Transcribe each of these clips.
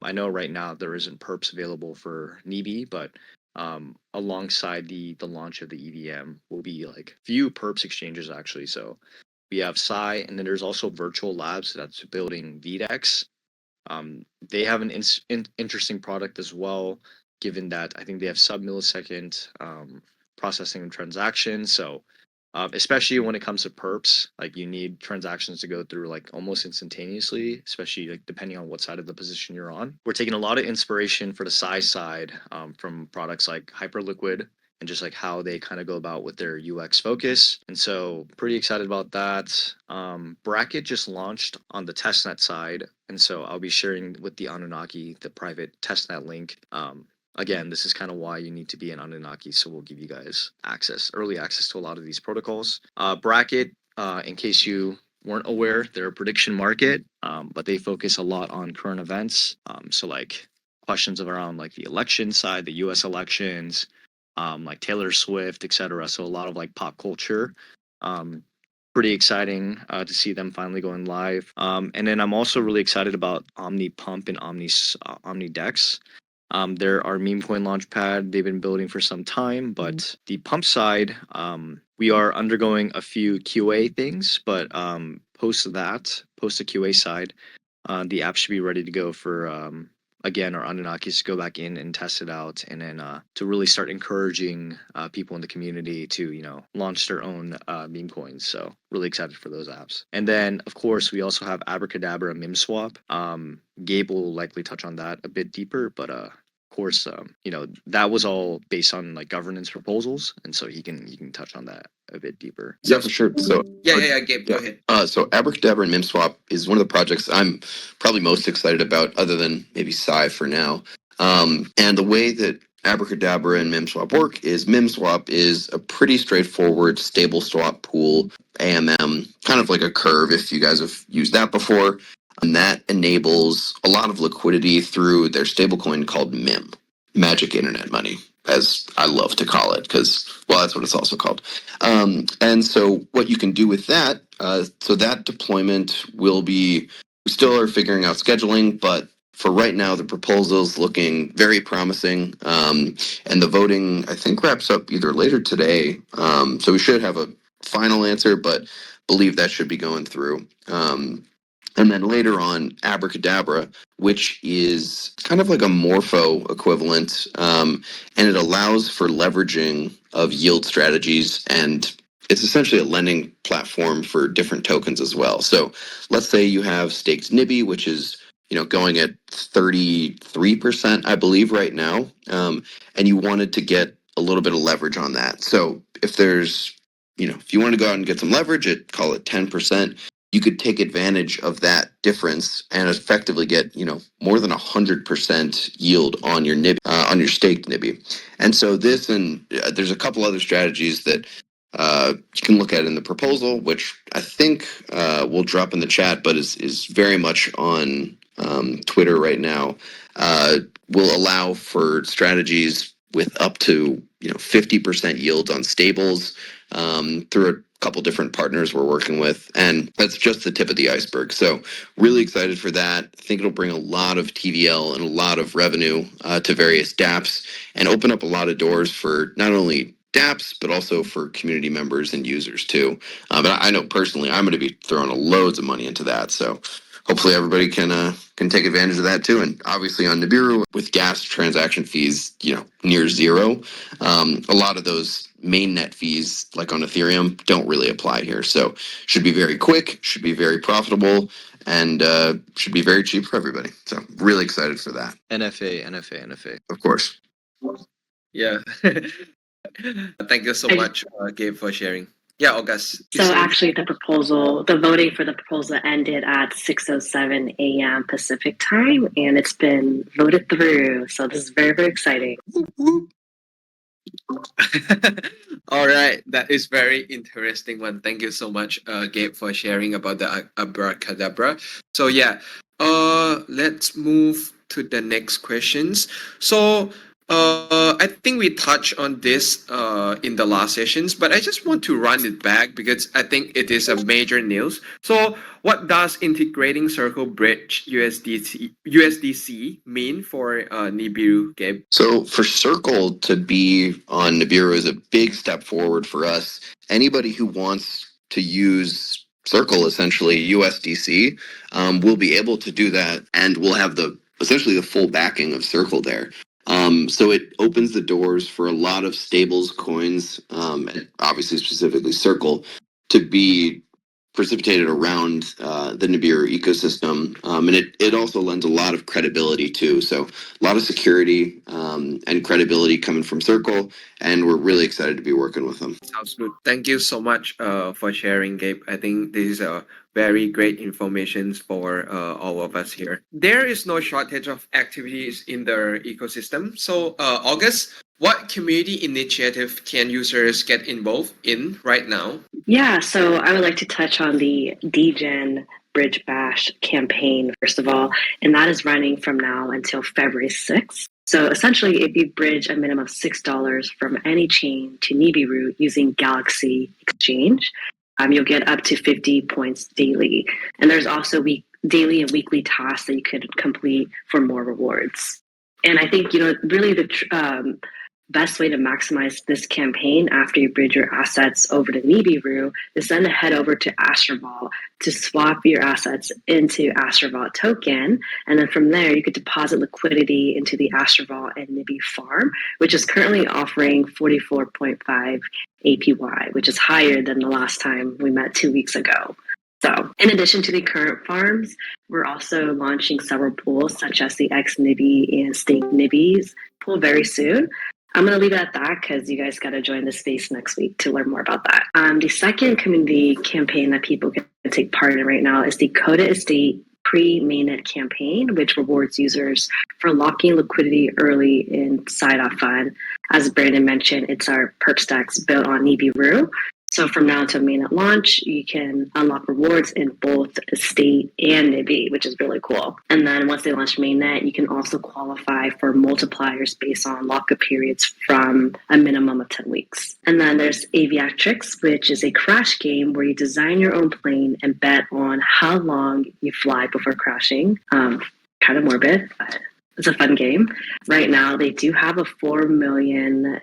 I know right now there isn't perps available for Nibi, but alongside the launch of the EVM will be like few perps exchanges actually. So we have Psi, and then there's also Virtual Labs that's building VDEX. They have an interesting product as well, given that I think they have sub-millisecond processing of transactions. So, especially when it comes to perps, like you need transactions to go through like almost instantaneously, especially like depending on what side of the position you're on. We're taking a lot of inspiration for the size side from products like Hyperliquid and just like how they kind of go about with their UX focus. And so pretty excited about that. Bracket just launched on the testnet side. And so I'll be sharing with the Anunnaki the private testnet link. Again, this is kind of why you need to be an Anunnaki. So we'll give you guys early access to a lot of these protocols. Bracket, in case you weren't aware, they're a prediction market, but they focus a lot on current events. So like questions around like the election side, the US elections, like Taylor Swift, etc. So a lot of like pop culture. Pretty exciting to see them finally going live. And then I'm also really excited about Omni Pump and Omni Dex. They're our meme coin launchpad. They've been building for some time, but the pump side, we are undergoing a few QA things, but post the QA side, the app should be ready to go for again our Anunnakis to go back in and test it out, and then to really start encouraging people in the community to launch their own meme coins. So really excited for those apps. And then of course we also have Abracadabra Meme Swap. Gabe will likely touch on that a bit deeper, but of course that was all based on like governance proposals, and so he can touch on that a bit deeper. Yeah, for sure. So Gabe, go ahead. So Abracadabra and MemSwap is one of the projects I'm probably most excited about, other than maybe Psi for now. And the way that Abracadabra and MemSwap work is MemSwap is a pretty straightforward stable swap pool, AMM, kind of like a curve if you guys have used that before. And that enables a lot of liquidity through their stablecoin called MIM, Magic Internet Money, as I love to call it, because, well, that's what it's also called. And so what you can do with that, so that deployment will be, we still are figuring out scheduling, but for right now, the proposal's looking very promising. And the voting, I think, wraps up either later today. So we should have a final answer, but believe that should be going through. And then later on, Abracadabra, which is kind of like a Morpho equivalent, and it allows for leveraging of yield strategies, and it's essentially a lending platform for different tokens as well. So let's say you have staked Nibi, which is going at 33%, I believe, right now, and you wanted to get a little bit of leverage on that. So if there's, if you want to go out and get some leverage at, call it 10%, you could take advantage of that difference and effectively get, more than 100% yield on your Nibi, on your staked Nibi. And so this, and there's a couple other strategies that you can look at in the proposal, which I think we'll drop in the chat, but is very much on Twitter right now. Will allow for strategies with up to 50% yields on stables through a couple different partners we're working with, and that's just the tip of the iceberg. So really excited for that. I think it'll bring a lot of TVL and a lot of revenue to various dApps, and open up a lot of doors for not only dApps but also for community members and users too. But I know personally I'm going to be throwing loads of money into that, so hopefully everybody can take advantage of that too. And obviously on Nibiru, with gas transaction fees near zero, a lot of those mainnet fees, like on Ethereum, don't really apply here. So should be very quick, should be very profitable, and should be very cheap for everybody. So really excited for that. NFA. Of course. Yeah. Thank you so much, Gabe, for sharing. Yeah, August. So actually the voting for the proposal ended at 6:07 a.m. Pacific time, and it's been voted through. So this is very, very exciting. All right, that is very interesting one. Thank you so much, Gabe, for sharing about the Abracadabra. So yeah, let's move to the next questions. So I think we touched on this in the last sessions, but I just want to run it back because I think it is a major news. So, what does integrating Circle Bridge USDC mean for Nibiru, Gabe? So for Circle to be on Nibiru is a big step forward for us. Anybody who wants to use Circle, essentially USDC, will be able to do that, and we'll have the essentially the full backing of Circle there. So it opens the doors for a lot of stables coins, and obviously specifically Circle, to be precipitated around the Nibiru ecosystem, and it also lends a lot of credibility too. So a lot of security and credibility coming from Circle, and we're really excited to be working with them. Sounds good. Thank you so much for sharing, Gabe. I think this is a very great information for all of us here. There is no shortage of activities in the ecosystem. So, August, what community initiative can users get involved in right now? Yeah, so I would like to touch on the DGen Bridge Bash campaign, first of all, and that is running from now until February 6th. So essentially, if you bridge a minimum of $6 from any chain to Nibiru using Galaxy Exchange, you'll get up to 50 points daily. And there's also daily and weekly tasks that you could complete for more rewards. And I think, really the best way to maximize this campaign after you bridge your assets over to Nibiru is then to head over to Astrovault to swap your assets into Astrovault token. And then from there, you could deposit liquidity into the Astrovault and Nibi farm, which is currently offering 44.5 APY, which is higher than the last time we met 2 weeks ago. So, in addition to the current farms, we're also launching several pools, such as the X-Nibi and Stake Nibis pool very soon. I'm going to leave it at that because you guys got to join the space next week to learn more about that. The second community campaign that people can take part in right now is the Coda Estate pre-mainnet campaign, which rewards users for locking liquidity early in side-off fund. As Brandon mentioned, it's our perp stacks built on Nibiru. So from now until mainnet launch, you can unlock rewards in both Estate and Nibi, which is really cool. And then once they launch mainnet, you can also qualify for multipliers based on lockup periods from a minimum of 10 weeks. And then there's Aviatrix, which is a crash game where you design your own plane and bet on how long you fly before crashing. Kind of morbid, but it's a fun game. Right now, they do have a €4 million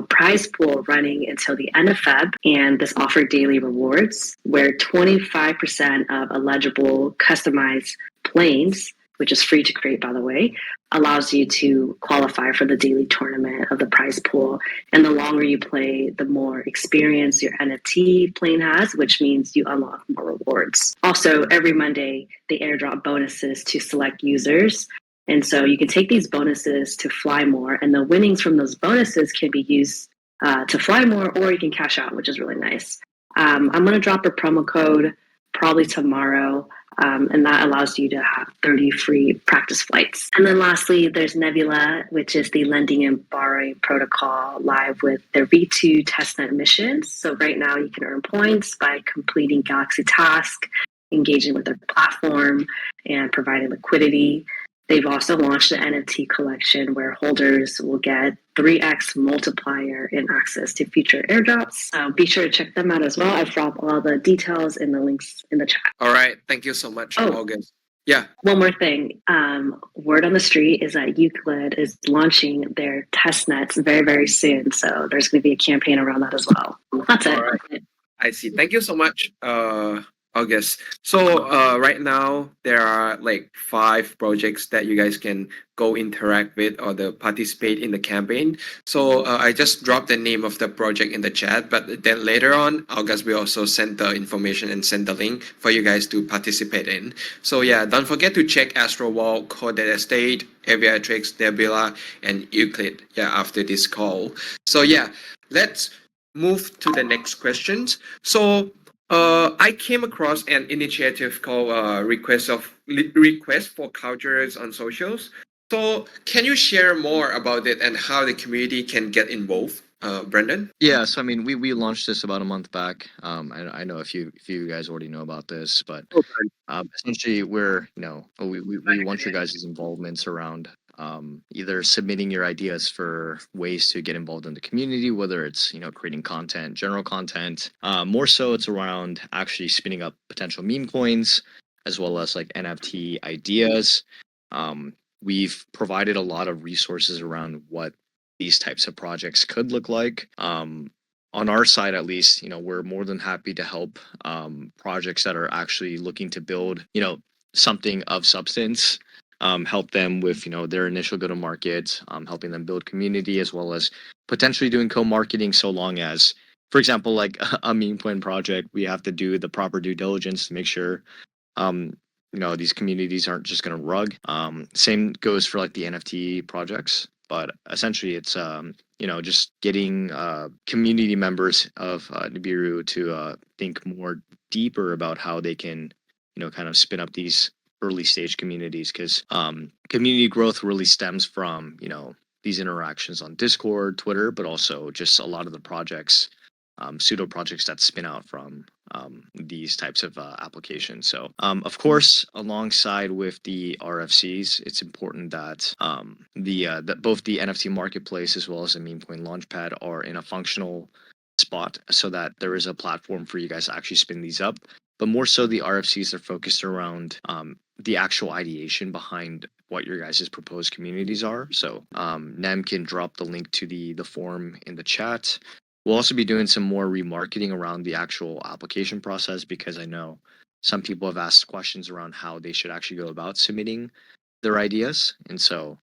prize pool running until the end of Feb, and this offered daily rewards where 25% of eligible customized planes, which is free to create, by the way, allows you to qualify for the daily tournament of the prize pool. And the longer you play, the more experience your NFT plane has, which means you unlock more rewards. Also, every Monday, they airdrop bonuses to select users. And so you can take these bonuses to fly more, and the winnings from those bonuses can be used to fly more, or you can cash out, which is really nice. I'm going to drop a promo code probably tomorrow, and that allows you to have 30 free practice flights. And then lastly, there's Nebula, which is the lending and borrowing protocol live with their V2 testnet missions. So right now you can earn points by completing Galaxy tasks, engaging with their platform, and providing liquidity. They've also launched an NFT collection where holders will get 3x multiplier in access to future airdrops. So be sure to check them out as well. I've dropped all the details in the links in the chat. All right. Thank you so much, August. Yeah. One more thing. Word on the street is that Euclid is launching their test nets very, very soon. So there's going to be a campaign around that as well. That's it. All right. I see. Thank you so much, August. So right now there are like 5 projects that you guys can go interact with or participate in the campaign. So I just dropped the name of the project in the chat, but then later on, August will also send the information and send the link for you guys to participate in. So yeah, don't forget to check Astrovault, Coda Estate, Aviatrix, Nebula, and Euclid. Yeah, after this call. So yeah, let's move to the next questions. So I came across an initiative called Request for Cultures on socials. So can you share more about it and how the community can get involved, Brendan? Yeah, so I mean, we launched this about a month back. I know a few you guys already know about this, but essentially we want your guys' involvements around either submitting your ideas for ways to get involved in the community, whether it's creating content, general content. More so, it's around actually spinning up potential meme coins, as well as like NFT ideas. Um, we've provided a lot of resources around what these types of projects could look like. On our side, at least, we're more than happy to help projects that are actually looking to build, something of substance. Help them with, their initial go to market, helping them build community, as well as potentially doing co-marketing, so long as, for example, like a meme coin project, we have to do the proper due diligence to make sure um, these communities aren't just going to rug. Same goes for like the NFT projects, but essentially it's just getting community members of Nibiru to think more deeper about how they can kind of spin up these early stage communities, because community growth really stems from these interactions on Discord, Twitter, but also just a lot of the projects, pseudo projects that spin out from these types of applications. So, of course, alongside with the RFCs, it's important that that both the NFT marketplace as well as the meme coin launchpad are in a functional spot, so that there is a platform for you guys to actually spin these up. But more so, the RFCs are focused around the actual ideation behind what your guys' proposed communities are. So Nem can drop the link to the forum in the chat. We'll also be doing some more remarketing around the actual application process, because I know some people have asked questions around how they should actually go about submitting their ideas. And so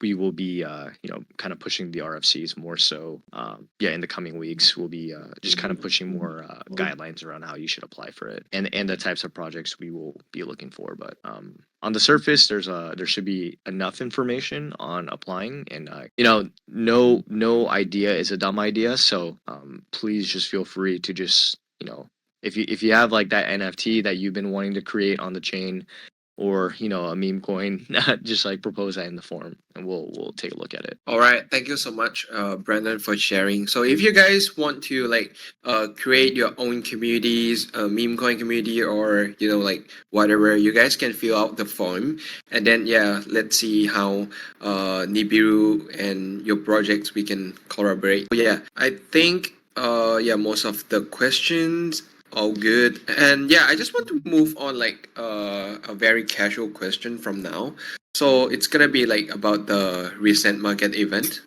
we will be, kind of pushing the RFCs more so. In the coming weeks, we'll be just kind of pushing more guidelines around how you should apply for it, and the types of projects we will be looking for. But on the surface, there should be enough information on applying, and no idea is a dumb idea. So please just feel free to just if you have like that NFT that you've been wanting to create on the chain, or a meme coin, just like propose that in the forum, and we'll take a look at it. All right, thank you so much, Brandon, for sharing. So if you guys want to create your own communities, a meme coin community, or whatever, you guys can fill out the form, and then let's see how Nibiru and your projects we can collaborate. I think most of the questions all good. And I just want to move on a very casual question from now. So it's gonna be about the recent market event,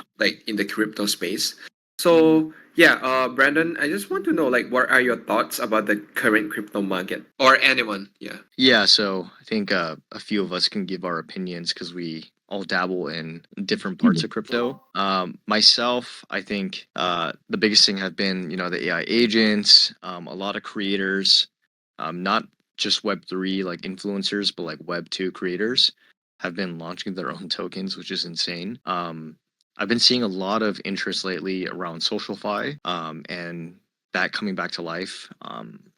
in the crypto space. So Brandon, I just want to know what are your thoughts about the current crypto market, or anyone? Yeah, so I think a few of us can give our opinions, because we all dabble in different parts of crypto. Myself, I think the biggest thing have been the AI agents, a lot of creators, not just Web3 like influencers, but like Web2 creators have been launching their own tokens, which is insane. I've been seeing a lot of interest lately around SocialFi, and that coming back to life.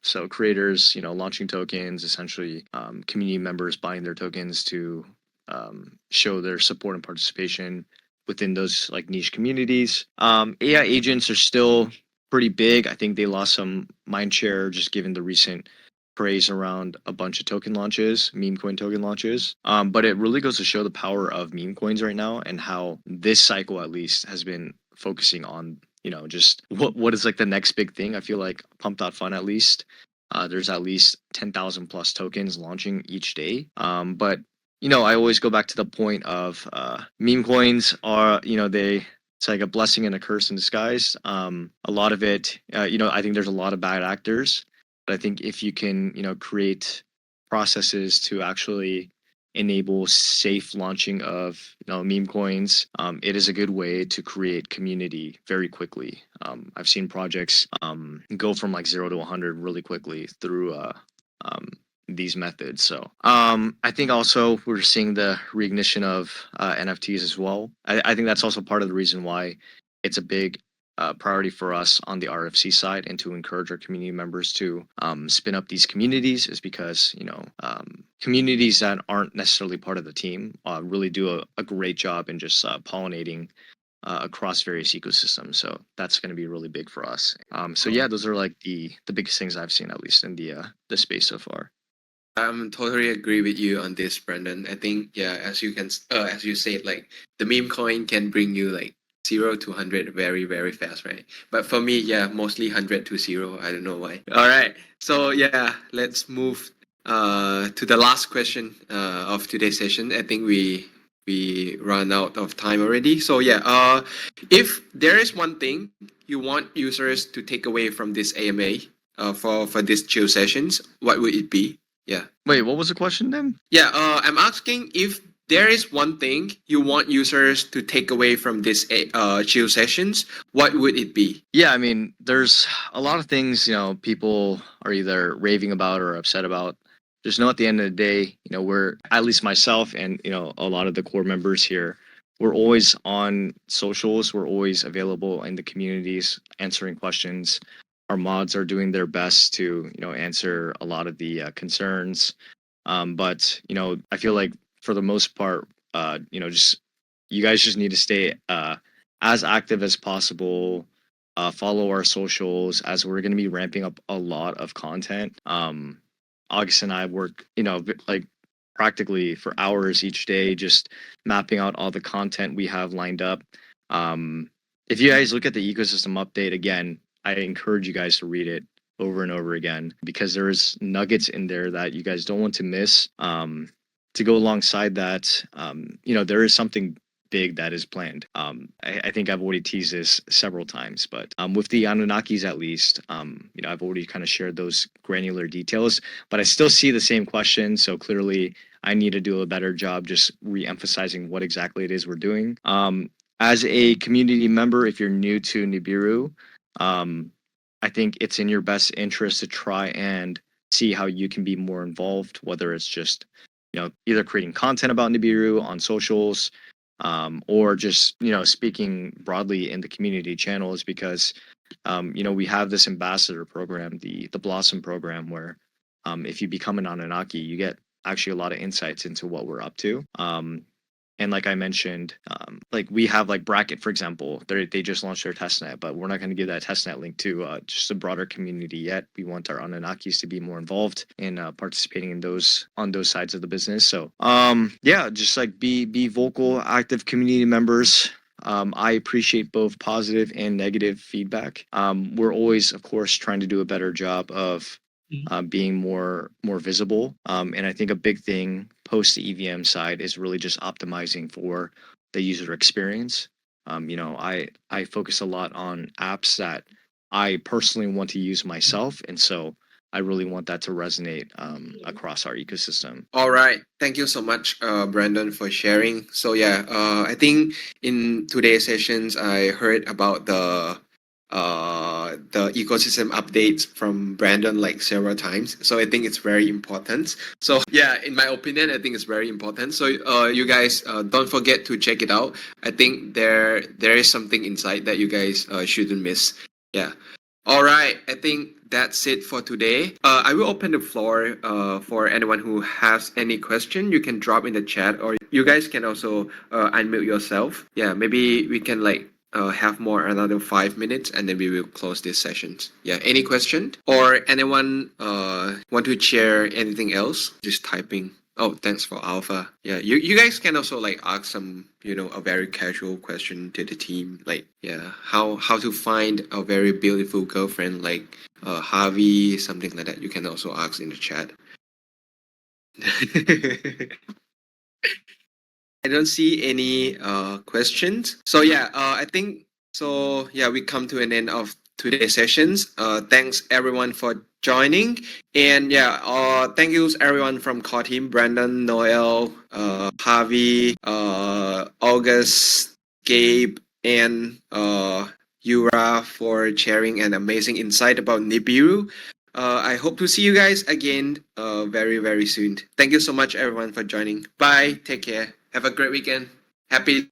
So creators, launching tokens, essentially community members buying their tokens to show their support and participation within those like niche communities. AI agents are still pretty big. I think they lost some mind share just given the recent praise around a bunch of token launches, meme coin token launches. But it really goes to show the power of meme coins right now, and how this cycle at least has been focusing on just what is like the next big thing. I feel like Pump.Fun at least, there's at least 10,000 plus tokens launching each day. But I always go back to the point of meme coins are it's like a blessing and a curse in disguise. A lot of it, I think there's a lot of bad actors, but I think if you can create processes to actually enable safe launching of meme coins, it is a good way to create community very quickly. I've seen projects go from like 0 to 100 really quickly through these methods. So I think also we're seeing the reignition of NFTs as well. I think that's also part of the reason why it's a big priority for us on the RFC side, and to encourage our community members to spin up these communities, is because communities that aren't necessarily part of the team really do a great job in just pollinating across various ecosystems. So that's going to be really big for us. So those are like the biggest things I've seen, at least in the space so far. I'm totally agree with you on this, Brandon. I think as you said, like the meme coin can bring you like 0 to 100 very very fast, right? But for me, mostly 100 to 0. I don't know why. All right, so let's move to the last question of today's session. I think we run out of time already. So if there is one thing you want users to take away from this AMA for this chill sessions, what would it be? Wait, what was the question then? I'm asking if there is one thing you want users to take away from this chill sessions, what would it be? Yeah, I mean, there's a lot of things, people are either raving about or upset about. Just know at the end of the day, we're, at least myself and, a lot of the core members here, we're always on socials. We're always available in the communities, answering questions. Our mods are doing their best to, answer a lot of the concerns. But, I feel like for the most part, just you guys just need to stay as active as possible. Follow our socials as we're going to be ramping up a lot of content. August and I work, like practically for hours each day, just mapping out all the content we have lined up. If you guys look at the ecosystem update again, I encourage you guys to read it over and over again because there's nuggets in there that you guys don't want to miss. To go alongside that, there is something big that is planned. I think I've already teased this several times, but with the Anunnakis at least, I've already kind of shared those granular details, but I still see the same question. So clearly I need to do a better job just re-emphasizing what exactly it is we're doing. As a community member, if you're new to Nibiru, I think it's in your best interest to try and see how you can be more involved, whether it's just either creating content about Nibiru on socials, or just speaking broadly in the community channels because we have this ambassador program, the Blossom program, where if you become an Anunnaki, you get actually a lot of insights into what we're up to. And like I mentioned, like we have like Bracket, for example, they just launched their testnet, but we're not going to give that testnet link to just a broader community yet. We want our Anunnakis to be more involved in participating in on those sides of the business. So just like be vocal, active community members. I appreciate both positive and negative feedback. We're always, of course, trying to do a better job of being more visible. And I think a big thing post the EVM side is really just optimizing for the user experience. I focus a lot on apps that I personally want to use myself, and so I really want that to resonate across our ecosystem. All right, thank you so much, Brandon, for sharing. So I think in today's sessions I heard about the ecosystem updates from Brandon like several times. So I think it's very important. So in my opinion, I think it's very important. So you guys don't forget to check it out. I think there is something inside that you guys shouldn't miss. Yeah. All right, I think that's it for today. I will open the floor for anyone who has any question. You can drop in the chat, or you guys can also unmute yourself. Yeah, maybe we can have more another 5 minutes, and then we will close this sessions. Yeah, any question or anyone want to share anything else? Just typing. Oh, thanks for Alpha. Yeah, you guys can also ask some a very casual question to the team, how to find a very beautiful girlfriend like Harvey, something like that. You can also ask in the chat. I don't see any questions. So I think so. Yeah, we come to an end of today's sessions. Thanks everyone for joining, and thank you everyone from core team: Brandon, Noel, Harvey, August, Gabe, and Yura for sharing an amazing insight about Nibiru. I hope to see you guys again very, very soon. Thank you so much, everyone, for joining. Bye. Take care. Have a great weekend. Happy